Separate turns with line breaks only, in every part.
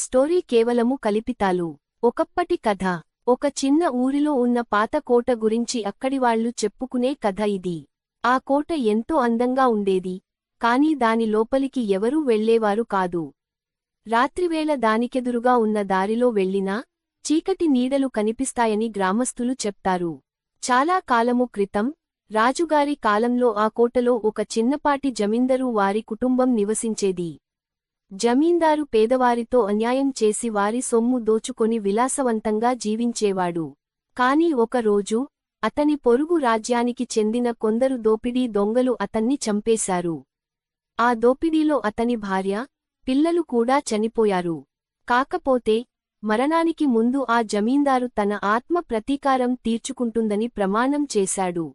Story కేవలము కల్పితాలు. ఒకప్పటి కథ. ఒక చిన్న ఊరిలో ఉన్న పాత కోట గురించి అక్కడివాళ్లు చెప్పుకునే కథ ఇది. ఆ కోట ఎంతో అందంగా ఉండేది, కాని దాని లోపలికి ఎవరూ వెళ్లేవారు కాదు. రాత్రివేళ దానికెదురుగా ఉన్న దారిలో వెళ్లినా చీకటి నీడలు కనిపిస్తాయని గ్రామస్థులు చెప్తారు. చాలా కాలము క్రితం, రాజుగారి కాలంలో ఆ కోటలో ఒక చిన్నపాటి జమీందరు వారి కుటుంబం నివసించేది. జమీందారు పేదవారితో అన్యాయం చేసి వారి సొమ్ము దోచుకొని విలాసవంతంగా జీవించేవాడు. కాని ఒకరోజు అతని పొరుగు రాజ్యానికి చెందిన కొందరు దోపిడీ దొంగలు అతన్ని చంపేశారు. ఆ దోపిడీలో అతని భార్య, పిల్లలు కూడా చనిపోయారు. కాకపోతే మరణానికి ముందు ఆ జమీందారు తన ఆత్మ ప్రతీకారం తీర్చుకుంటుందని ప్రమాణం చేశాడు.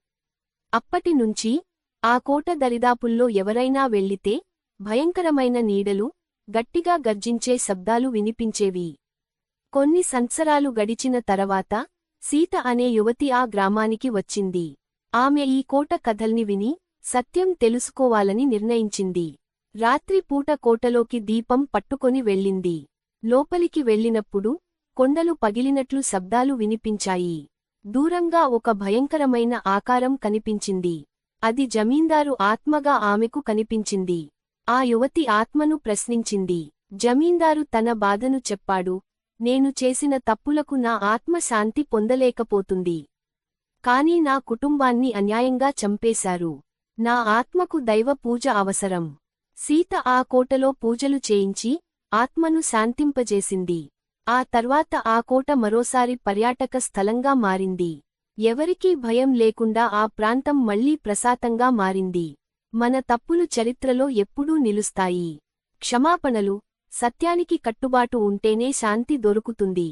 అప్పటినుంచి ఆ కోట దరిదాపుల్లో ఎవరైనా వెళ్ళితే భయంకరమైన నీడలు, గట్టిగా గర్జించే శబ్దాలు వినిపించేవి. కొన్ని సంవత్సరాలు గడిచిన తరవాత సీత అనే యువతి ఆ గ్రామానికి వచ్చింది. ఆమె ఈ కోట కథల్ని విని సత్యం తెలుసుకోవాలని నిర్ణయించింది. రాత్రి పూట కోటలోకి దీపం పట్టుకొని వెళ్ళింది. లోపలికి వెళ్ళినప్పుడు కొండలు పగిలినట్లు శబ్దాలు వినిపించాయి. దూరంగా ఒక భయంకరమైన ఆకారం కనిపించింది. అది జమీందారు ఆత్మగా ఆమెకు కనిపించింది. ఆ యువతి ఆత్మను ప్రశ్నించింది. జమీందారు తన బాధను చెప్పాడు. నేను చేసిన తప్పులకు నా ఆత్మ శాంతి పొందలేకపోతుంది. కాని నా కుటుంబాన్ని అన్యాయంగా చంపేశారు. నా ఆత్మకు దైవ పూజ అవసరం. సీత ఆ కోటలో పూజలు చేయించి ఆత్మను శాంతింపజేసింది. ఆ తర్వాత ఆ కోట మరోసారి పర్యాటక స్థలంగా మారింది. ఎవరికీ భయం లేకుండా ఆ ప్రాంతం మళ్లీ ప్రశాంతంగా మారింది. మన తప్పులు చరిత్రలో ఎప్పుడూ నిలుస్తాయి. క్షమాపణలు, సత్యానికి కట్టుబాటు ఉంటేనే శాంతి దొరుకుతుంది.